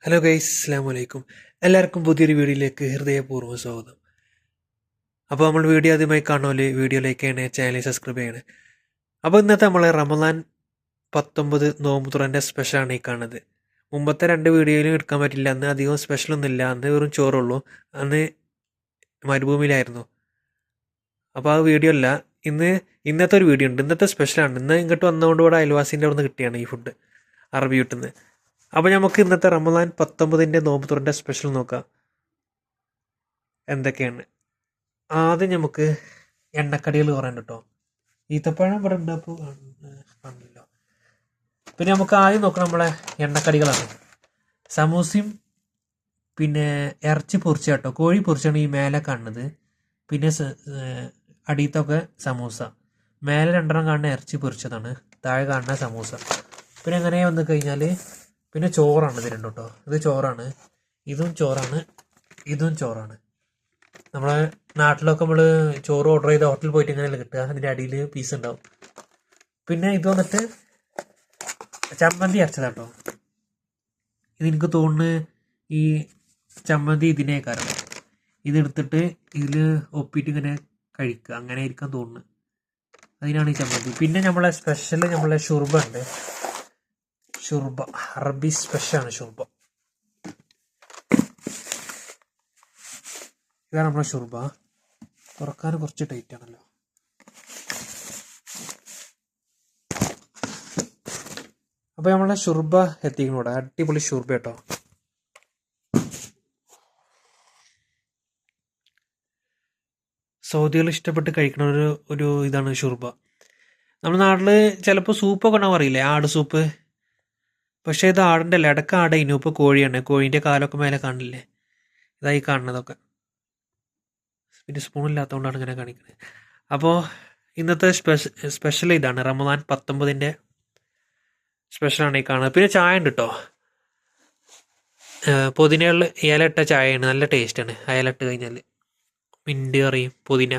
Hello guys, അസ്സലാമു അലൈക്കും. എല്ലാവർക്കും പുതിയൊരു വീഡിയോയിലേക്ക് ഹൃദയപൂർവ്വം സ്വാഗതം. അപ്പോൾ നമ്മൾ വീഡിയോ ആദ്യമായി കാണുമല്ലേ, വീഡിയോ ലൈക്ക് ചെയ്യണേ, ചാനൽ സബ്സ്ക്രൈബ് ചെയ്യണേ. അപ്പോൾ ഇന്നത്തെ നമ്മളെ റമദാൻ 19 നോമ്പ് തുറൻ്റെ സ്പെഷ്യലാണ് ഈ കാണുന്നത്. മുമ്പത്തെ 2 വീഡിയോയിലും എടുക്കാൻ പറ്റില്ല, അന്ന് അധികം സ്പെഷ്യലൊന്നുമില്ല, അന്ന് വെറും ചോറുള്ളൂ, അന്ന് മരുഭൂമിയിലായിരുന്നു. അപ്പോൾ ആ വീഡിയോ അല്ല, ഇന്നത്തെ ഒരു വീഡിയോ ഉണ്ട്. ഇന്നത്തെ സ്പെഷ്യലാണ്. ഇന്ന് ഇങ്ങോട്ട് വന്നതുകൊണ്ട് ഇവിടെ അയൽവാസിൻ്റെ അവിടെ നിന്ന് കിട്ടിയാണ് ഈ ഫുഡ്, അറബി വീട്ടിൽ നിന്ന്. അപ്പോൾ നമുക്ക് ഇന്നത്തെ റമദാൻ 19 നോമ്പ് തുറൻ്റെ സ്പെഷ്യൽ നോക്കാം എന്തൊക്കെയാണ്. ആദ്യം നമുക്ക് എണ്ണക്കടികൾ കുറയുണ്ട് കേട്ടോ. ഈത്തപ്പഴം ഇവിടെ ഉണ്ട്, അപ്പോൾ കാണില്ലല്ലോ. പിന്നെ നമുക്ക് ആദ്യം നോക്കണം നമ്മളെ എണ്ണക്കടികളാണ്. സമൂസയും പിന്നെ ഇറച്ചി പൊരിച്ച കേട്ടോ, കോഴി പൊരിച്ചാണ് ഈ മേലെ കാണുന്നത്. പിന്നെ അടിയത്തൊക്കെ സമൂസ, മേലെ 2 കാണുന്ന ഇറച്ചി പൊരിച്ചതാണ്, താഴെ കാണുന്ന സമൂസ. പിന്നെ അങ്ങനെ വന്നു കഴിഞ്ഞാൽ പിന്നെ ചോറാണ് ഇത് രണ്ടും കേട്ടോ. ഇത് ചോറാണ്, ഇതും ചോറാണ്, ഇതും ചോറാണ്. നമ്മളെ നാട്ടിലൊക്കെ നമ്മൾ ചോറ് ഓർഡർ ചെയ്ത് ഹോട്ടലിൽ പോയിട്ട് ഇങ്ങനെയല്ല കിട്ടുക, അതിൻ്റെ അടിയിൽ പീസ് ഉണ്ടാവും. പിന്നെ ഇത് വന്നിട്ട് ചമ്മന്തി അരച്ചതാട്ടോ. ഇതെനിക്ക് തോന്നുന്നു ഈ ചമ്മന്തി ഇതിനെ കാരണം ഇതെടുത്തിട്ട് ഇതിൽ ഒപ്പിയിട്ട് ഇങ്ങനെ കഴിക്കുക, അങ്ങനെ ആയിരിക്കാൻ തോന്നുന്നു, അതിനാണ് ഈ ചമ്മന്തി. പിന്നെ നമ്മളെ സ്പെഷ്യൽ നമ്മളെ ഷുർബ ഉണ്ട്. ഷുർബ അറബി സ്പെഷ്യലാണ് ഷുർബ. ഇതാണ് നമ്മളെ ഷുർബ. തുറക്കാൻ കുറച്ച് ടൈറ്റ് ആണല്ലോ. അപ്പോൾ നമ്മളെ ഷുർബ എത്തിക്കണോടെ, അടിപൊളി ഷുർബ കേട്ടോ. സൗദികൾ ഇഷ്ടപ്പെട്ട് കഴിക്കണ ഒരു ഇതാണ് ഷുർബ. നമ്മുടെ നാട്ടിൽ ചിലപ്പോൾ സൂപ്പൊക്കെ ഉണ്ടാവും, അറിയില്ലേ, ആട് സൂപ്പ്. പക്ഷേ ഇത് ആടിൻ്റെ അല്ല, ഇടയ്ക്ക് ആടയിനും, ഇപ്പോൾ കോഴിയാണ്. കോഴീൻ്റെ കാലൊക്കെ മേലെ കാണില്ലേ, ഇതായി കാണുന്നതൊക്കെ. പിന്നെ സ്പൂണില്ലാത്തതുകൊണ്ടാണ് ഇങ്ങനെ കാണിക്കുന്നത്. അപ്പോൾ ഇന്നത്തെ സ്പെഷ്യൽ ഇതാണ്, റമദാൻ 19 സ്പെഷ്യലാണ് ഈ കാണുന്നത്. പിന്നെ ചായ ഉണ്ട് കേട്ടോ, പുതിനയുള്ള ഇല ഇട്ട ചായയാണ്, നല്ല ടേസ്റ്റാണ്. ഇട്ട് കഴിഞ്ഞാൽ മിൻറ്റ് കറിയും പുതിന.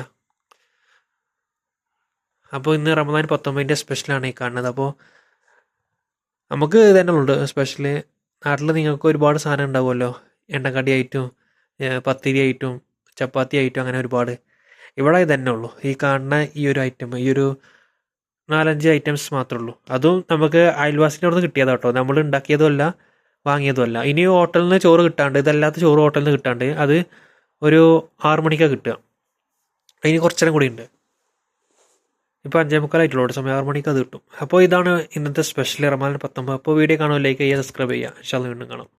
അപ്പോൾ ഇന്ന് റമദാൻ 19 സ്പെഷ്യലാണ് ഈ കാണുന്നത്. അപ്പോൾ നമുക്ക് ഇത് തന്നെ ഉണ്ട് സ്പെഷ്യൽ. നാട്ടിൽ നിങ്ങൾക്ക് ഒരുപാട് സാധനം ഉണ്ടാവുമല്ലോ, എണ്ണക്കടി ആയിട്ടും പത്തിരി ആയിട്ടും ചപ്പാത്തി ആയിട്ടും, അങ്ങനെ ഒരുപാട്. ഇവിടെ ഇത് തന്നെ ഉള്ളൂ, ഈ കാണുന്ന ഈ ഒരു ഐറ്റം, ഈ ഒരു 4-5 ഐറ്റംസ് മാത്രമേ ഉള്ളൂ. അതും നമുക്ക് അയൽവാസിൻ്റെ അവിടെ നിന്ന് കിട്ടിയതാണ് കേട്ടോ, നമ്മൾ ഉണ്ടാക്കിയതും അല്ല വാങ്ങിയതും അല്ല. ഇനി ഹോട്ടലിൽ നിന്ന് ചോറ് കിട്ടാണ്ട്, ഇതല്ലാത്ത ചോറ് ഹോട്ടലിൽ നിന്ന് കിട്ടാണ്ട്, അത് ഒരു 6 മണിക്കാണ് കിട്ടുക. അതിന് കുറച്ചേരം കൂടി ഉണ്ട്. ഇപ്പോൾ 5:45 സമയം, 6 മണിക്ക് അത് കിട്ടും. അപ്പോൾ ഇതാണ് ഇന്നത്തെ സ്പെഷ്യൽ റമദാൻ 19. അപ്പോൾ വീഡിയോ കാണുമോ, ലൈക്ക് ചെയ്യുക, സബ്സ്ക്രൈബ് ചെയ്യുക. ഇൻഷാ അല്ലാഹ് വീണ്ടും കാണാം.